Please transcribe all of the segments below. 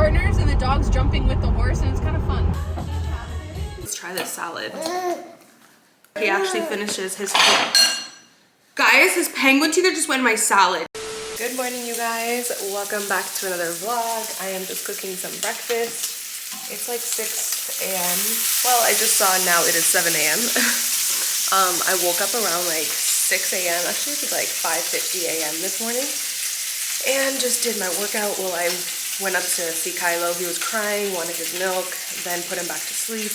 partners and the dog's jumping with the horse, and it's kind of fun. Let's try this salad. He actually finishes his guys, his penguin teeth just went in my salad. Good morning, you guys. Welcome back to another vlog. I am just cooking some breakfast. It's like 6 a.m. Well, I just saw now it is 7 a.m. I woke up around like 6 a.m. Actually, it was like 5:50 a.m. this morning. And just did my workout while I went up to see Kylo. He was crying, wanted his milk, then put him back to sleep.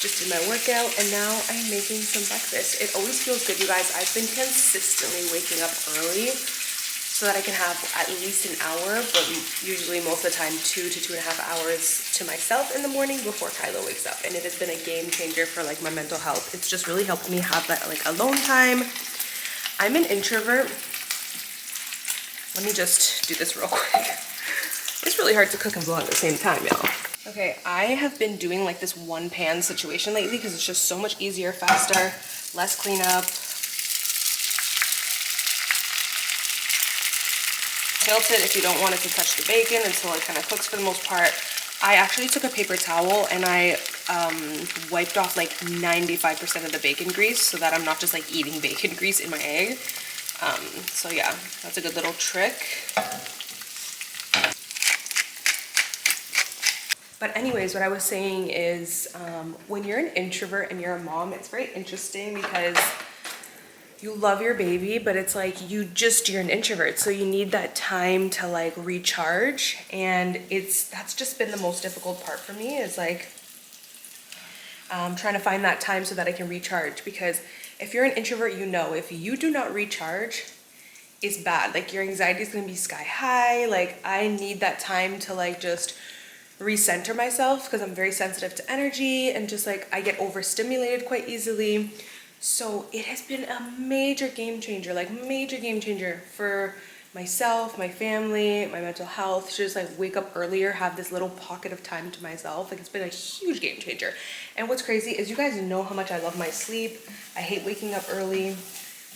Just did my workout, and now I'm making some breakfast. It always feels good, you guys. I've been consistently waking up early so that I can have at least an hour, but usually most of the time 2 to 2.5 hours to myself in the morning before Kylo wakes up. And it has been a game changer for like my mental health. It's just really helped me have that like alone time. I'm an introvert. Let me just do this real quick. It's really hard to cook and vlog at the same time, y'all. Okay, I have been doing like this one pan situation lately because it's just so much easier, faster, less cleanup. Tilt it if you don't want it to touch the bacon until it kind of cooks for the most part. I actually took a paper towel and I wiped off like 95% of the bacon grease so that I'm not just like eating bacon grease in my egg. So yeah, that's a good little trick. But anyways, what I was saying is when you're an introvert and you're a mom, it's very interesting because you love your baby, but it's like you're an introvert. So you need that time to like recharge. And that's just been the most difficult part for me is like trying to find that time so that I can recharge. Because if you're an introvert, you know, if you do not recharge, it's bad. Like your anxiety is going to be sky high. Like I need that time to like just recenter myself because I'm very sensitive to energy and just like I get overstimulated quite easily. So it has been a major game changer, like major game changer for myself, my family, my mental health, to just like wake up earlier, have this little pocket of time to myself. Like it's been a huge game changer. And what's crazy is you guys know how much I love my sleep. I hate waking up early.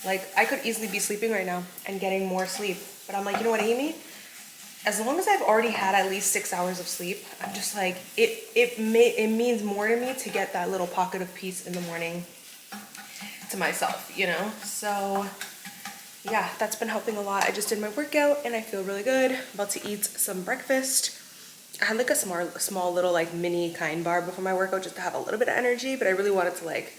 Like I could easily be sleeping right now and getting more sleep, but I'm like, you know what, Amy? As long as I've already had at least 6 hours of sleep, I'm just like, it means more to me to get that little pocket of peace in the morning to myself, you know? So yeah, that's been helping a lot. I just did my workout and I feel really good. About to eat some breakfast. I had like a small little like mini kind bar before my workout just to have a little bit of energy, but I really wanted to like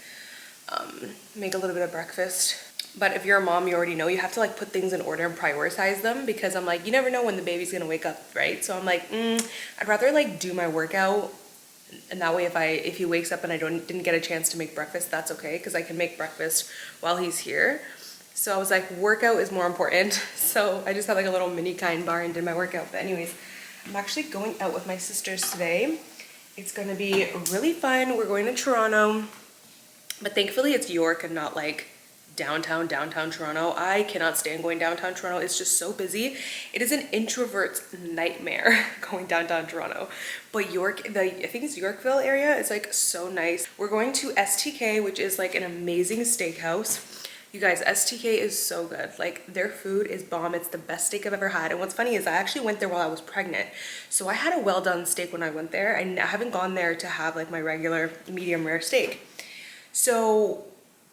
make a little bit of breakfast. But if you're a mom, you already know you have to like put things in order and prioritize them because I'm like, you never know when the baby's gonna wake up, right? So I'm like, I'd rather like do my workout, and that way if he wakes up and I didn't get a chance to make breakfast, that's okay because I can make breakfast while he's here. So I was like, workout is more important. So I just had like a little mini kind bar and did my workout. But anyways, I'm actually going out with my sisters today. It's gonna be really fun. We're going to Toronto, but thankfully it's York and not like downtown Toronto. I cannot stand going downtown Toronto. It's just so busy. It is an introvert's nightmare going downtown Toronto. But York, I think it's Yorkville area, is like so nice. We're going to STK, which is like an amazing steakhouse. You guys, STK is so good. Like their food is bomb. It's the best steak I've ever had. And what's funny is I actually went there while I was pregnant. So I had a well done steak when I went there. I haven't gone there to have like my regular medium rare steak. So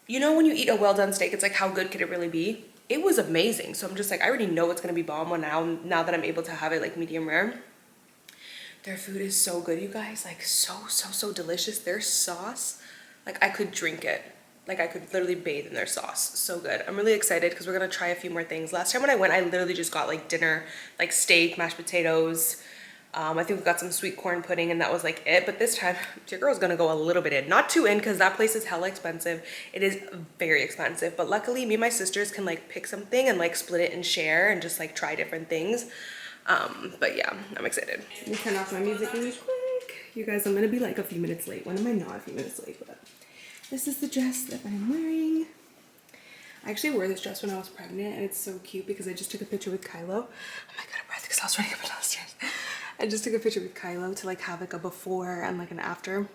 you know when you eat a well-done steak, it's like, how good could it really be? It was amazing. So I'm just like, I already know it's going to be bomb now that I'm able to have it like medium rare. Their food is so good, you guys. Like so delicious. Their sauce, like I could drink it. Like I could literally bathe in their sauce. So good. I'm really excited because we're going to try a few more things. Last time when I went, I literally just got like dinner, like steak, mashed potatoes. I think we got some sweet corn pudding and that was like it. But this time, your girl's gonna go a little bit in. Not too in because that place is hella expensive. It is very expensive. But luckily, me and my sisters can like pick something and like split it and share and just like try different things. But yeah, I'm excited. Let me turn off my music really quick. You guys, I'm gonna be like a few minutes late. When am I not a few minutes late? But this is the dress that I'm wearing. I actually wore this dress when I was pregnant and it's so cute because I just took a picture with Kylo. Oh my god, I'm breath because I was running up and down the stairs. I just took a picture with Kylo to like have like a before and like an after.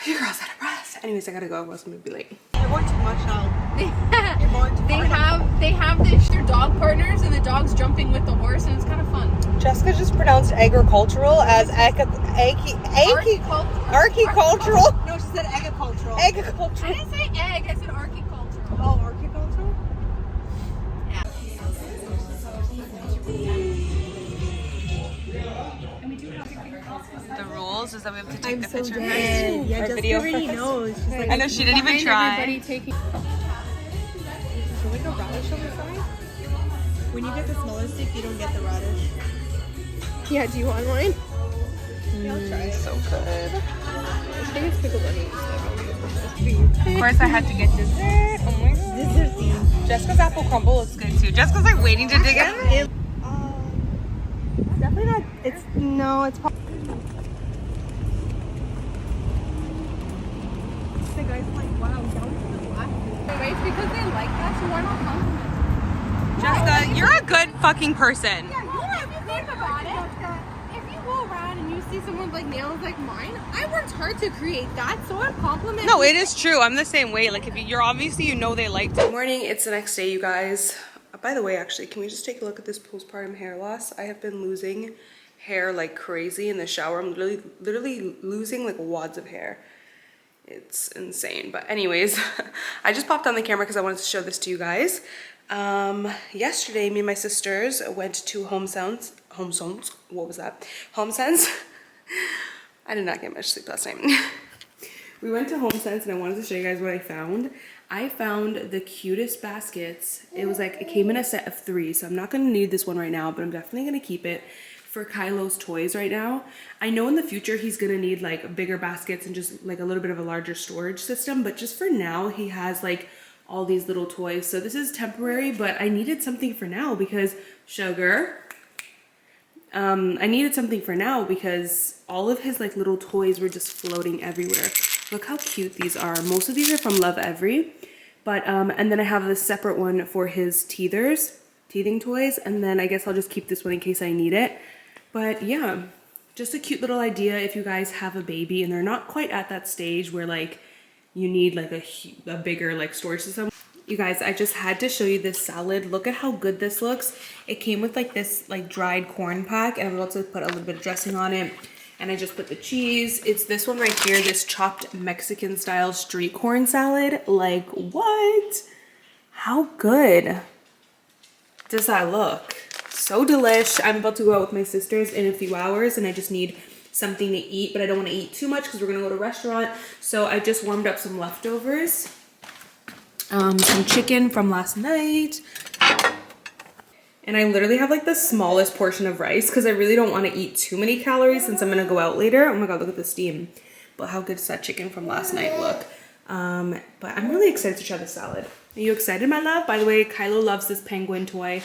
Your girl's out of breath. Anyways, I gotta go. I was gonna be late. You're going too much now. They have their dog partners and the dog's jumping with the horse, and it's kind of fun. Jessica just pronounced agricultural as archicultural. No, she said agricultural. Agricultural. I didn't say egg, I said archicultural. Oh, archicultural? The rules is that we have to take I'm the so picture dead. first. Yeah, Or Jessica video already first. knows. She's like, I know she didn't even try. Everybody taking. should we go radish on the side? When you get the smaller stick, you don't get the radish. Yeah, do you want mine? Yeah, I'll try it. So good. I think it's pickled onions. Of course, I had to get dessert. Oh my god. Dessert theme. Jessica's apple crumble looks good too. Jessica's like waiting to dig in. It's definitely not. It's no. It's. The guy's like, wow, down to the black. Wait, it's because they like that, so why not compliment? Jessica, you're a good fucking person. Yeah, you know, if you think about it, if you go around and you see someone with like nails like mine, I worked hard to create that, so I'm complimenting. No, it is true. I'm the same way. Like, if you're obviously, you know they liked it. Good morning. It's the next day, you guys. By the way, actually, can we just take a look at this postpartum hair loss? I have been losing hair like crazy in the shower. I'm literally losing like wads of hair. It's insane. But anyways, I just popped on the camera because I wanted to show this to you guys. Yesterday, me and my sisters went to HomeSense. What was that? HomeSense. I did not get much sleep last night. We went to HomeSense and I wanted to show you guys what I found. I found the cutest baskets. It was like, it came in a set of 3, so I'm not gonna need this one right now, but I'm definitely gonna keep it for Kylo's toys right now. I know in the future he's gonna need like bigger baskets and just like a little bit of a larger storage system, but just for now he has like all these little toys. So this is temporary, but I needed something for now because I needed something for now because all of his like little toys were just floating everywhere. Look how cute these are. Most of these are from Love Every, but and then I have a separate one for his teething toys, and then I guess I'll just keep this one in case I need it. But yeah, just a cute little idea if you guys have a baby and they're not quite at that stage where like you need like a bigger like storage system. You guys, I just had to show you this salad. Look at how good this looks. It came with like this like dried corn pack, and I also put a little bit of dressing on it. And I just put the cheese. It's this one right here, this chopped Mexican style street corn salad. Like, what? How good does that look? So delish. I'm about to go out with my sisters in a few hours and I just need something to eat, but I don't want to eat too much because we're gonna go to a restaurant. So I just warmed up some leftovers. Some chicken from last night. And I literally have like the smallest portion of rice because I really don't want to eat too many calories since I'm gonna go out later. Oh my god, look at the steam. But how good does that chicken from last night look? But I'm really excited to try the salad. Are you excited, my love? By the way, Kylo loves this penguin toy.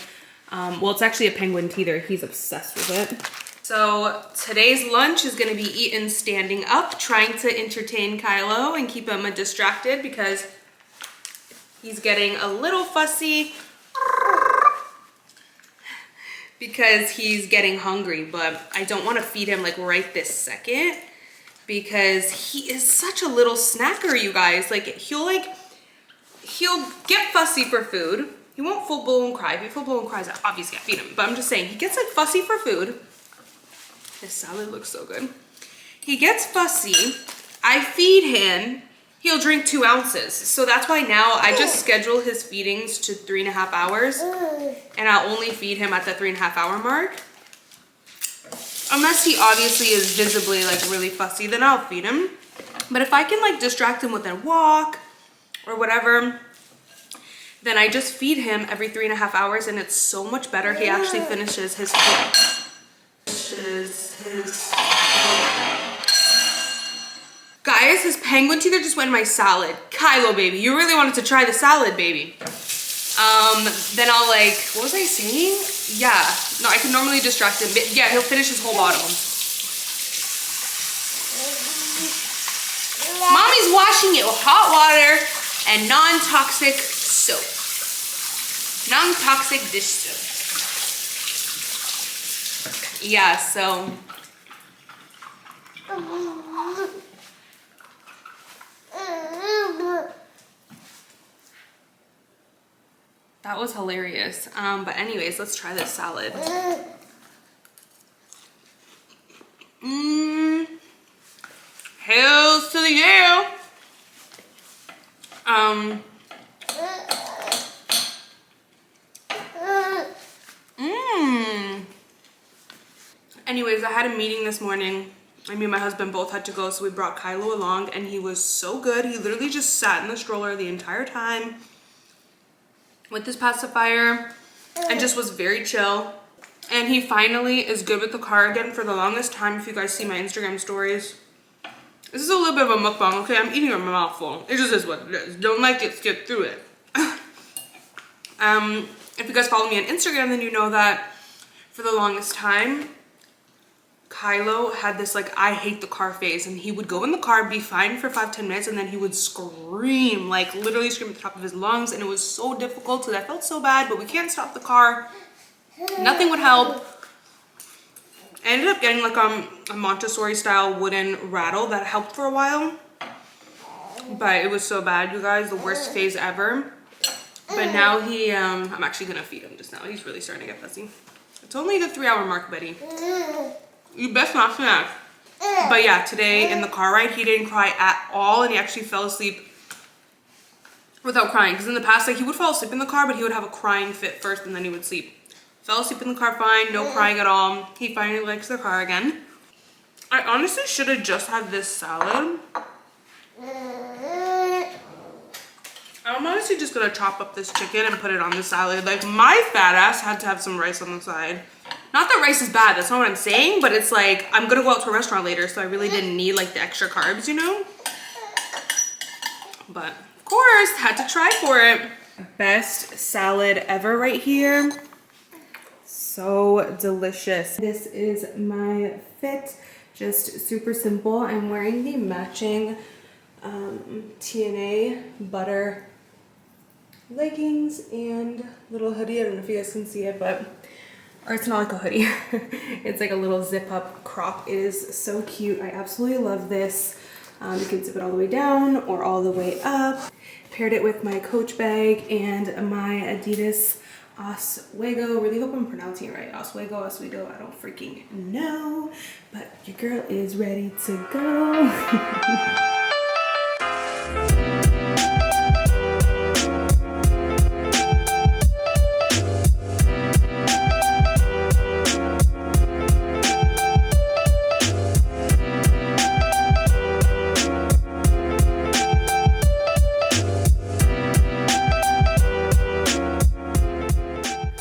Well, it's actually a penguin teether. He's obsessed with it. So today's lunch is gonna be eaten standing up, trying to entertain Kylo and keep him distracted because he's getting a little fussy because he's getting hungry, but I don't want to feed him like right this second because he is such a little snacker, you guys. Like he'll get fussy for food. He won't full blown cry. If he full blown cries, obviously I feed him, but I'm just saying he gets like fussy for food. This salad looks so good. He gets fussy. I feed him. He'll drink 2 ounces. So that's why now I just schedule his feedings to 3.5 hours and I'll only feed him at the 3.5 hour mark. Unless he obviously is visibly like really fussy, then I'll feed him. But if I can like distract him with a walk or whatever, then I just feed him every 3.5 hours and it's so much better. He actually finishes his Guys, his penguin teether just went in my salad. Kylo, baby, you really wanted to try the salad, baby. Then I'll like, what was I saying? Yeah, no, I can normally distract him. But yeah, he'll finish his whole bottle. Mommy's washing it with hot water and non-toxic soap. Non-toxic dish soap. Yeah, so. That was hilarious. But anyways, let's try this salad. the year. Anyways, I had a meeting this morning. Me and my husband both had to go, so we brought Kylo along, and he was so good. He literally just sat in the stroller the entire time with his pacifier and just was very chill. And he finally is good with the car again. For the longest time, if you guys see my Instagram stories, this is a little bit of a mukbang, okay? I'm eating a mouthful. It just is what it is. Don't like it, skip through it. If you guys follow me on Instagram, then you know that for the longest time, Kylo had this like I hate the car phase, and he would go in the car, be fine for 5-10 minutes, and then he would scream, like literally scream at the top of his lungs, and it was so difficult because I felt so bad, but we can't stop the car. Nothing would help. I ended up getting like a Montessori style wooden rattle that helped for a while, but it was so bad, you guys, the worst phase ever. But now he I'm actually gonna feed him just now. He's really starting to get fussy. It's only the 3-hour mark, buddy. You best not snack. But yeah, today in the car ride, he didn't cry at all, and he actually fell asleep without crying. Because in the past, like he would fall asleep in the car, but he would have a crying fit first, and then he would sleep. Fell asleep in the car fine, no crying at all. He finally likes the car again. I honestly should have just had this salad. I'm honestly just gonna chop up this chicken and put it on the salad. Like my fat ass had to have some rice on the side. Not that rice is bad, that's not what I'm saying, but it's like, I'm gonna go out to a restaurant later, so I really didn't need like the extra carbs, you know? But of course, had to try for it. Best salad ever right here. So delicious. This is my fit, just super simple. I'm wearing the matching TNA butter leggings and little hoodie. I don't know if you guys can see it, but or it's not like a hoodie. It's like a little zip up crop. It is so cute. I absolutely love this. You can zip it all the way down or all the way up. Paired it with my Coach bag and my Adidas Oswego. Really hope I'm pronouncing it right. Oswego, Oswego, I don't freaking know. But your girl is ready to go.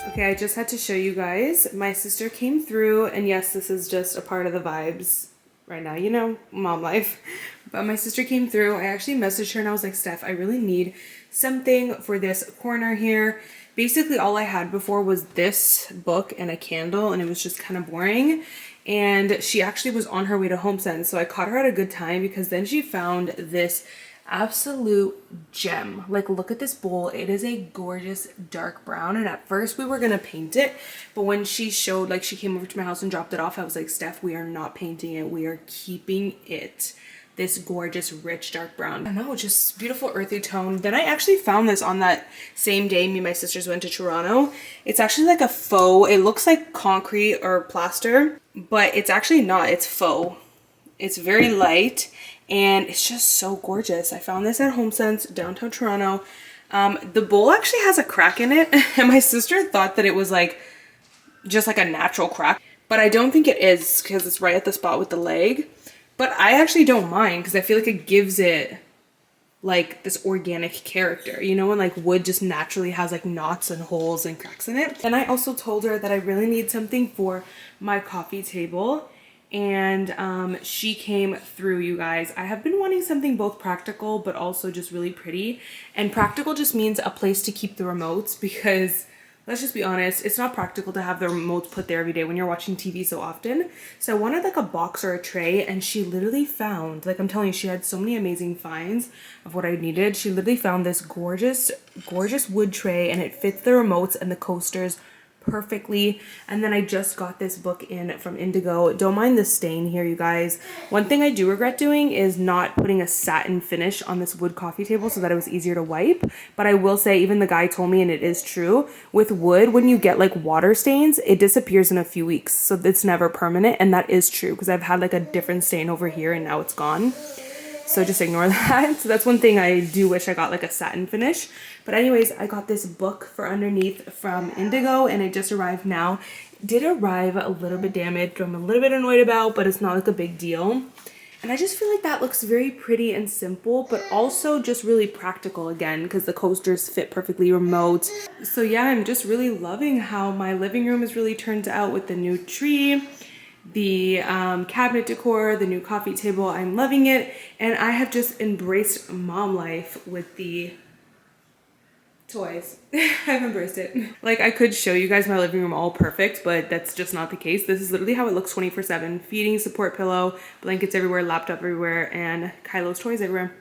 Okay, I just had to show you guys. My sister came through, and yes, this is just a part of the vibes right now, you know, mom life. But my sister came through. I actually messaged her and I was like, Steph, I really need something for this corner here. Basically, all I had before was this book and a candle, and it was just kind of boring. And she actually was on her way to HomeSense, so I caught her at a good time because then she found this absolute gem. Like, look at this bowl. It is a gorgeous dark brown, and at first we were gonna paint it, but when she showed, like, she came over to my house and dropped it off, I was like, Steph, we are not painting it, we are keeping it this gorgeous rich dark brown. I don't know, just beautiful earthy tone. Then I actually found this on that same day me and my sisters went to Toronto. It's actually like a faux, it looks like concrete or plaster, but it's actually not, it's faux. It's very light and it's just so gorgeous. I found this at HomeSense, downtown Toronto. The bowl actually has a crack in it, and my sister thought that it was like just like a natural crack, but I don't think it is because it's right at the spot with the leg. But I actually don't mind because I feel like it gives it like this organic character, you know, when like wood just naturally has like knots and holes and cracks in it. And I also told her that I really need something for my coffee table, and she came through, you guys. I have been wanting something both practical but also just really pretty, and practical just means a place to keep the remotes, because let's just be honest, it's not practical to have the remotes put there every day when you're watching TV so often. So I wanted like a box or a tray, and she literally found, like I'm telling you, she had so many amazing finds of what I needed. She literally found this gorgeous, gorgeous wood tray, and it fits the remotes and the coasters perfectly. And then I just got this book in from Indigo. Don't mind the stain here, you guys. One thing I do regret doing is not putting a satin finish on this wood coffee table so that it was easier to wipe. But I will say, even the guy told me, and it is true, with wood, when you get like water stains, it disappears in a few weeks, so it's never permanent. And that is true, because I've had like a different stain over here and now it's gone. So just ignore that. So that's one thing I do wish I got, like a satin finish. But anyways, I got this book for underneath from Indigo and it just arrived now. It did arrive a little bit damaged, I'm a little bit annoyed about, but it's not like a big deal. And I just feel like that looks very pretty and simple, but also just really practical again, because the coasters fit perfectly remote. So yeah, I'm just really loving how my living room has really turned out with the new tree, the cabinet decor, the new coffee table. I'm loving it. And I have just embraced mom life with the toys. I've embraced it. Like, I could show you guys my living room all perfect, but that's just not the case. This is literally how it looks 24/7. Feeding, support pillow, blankets everywhere, laptop everywhere, and Kylo's toys everywhere.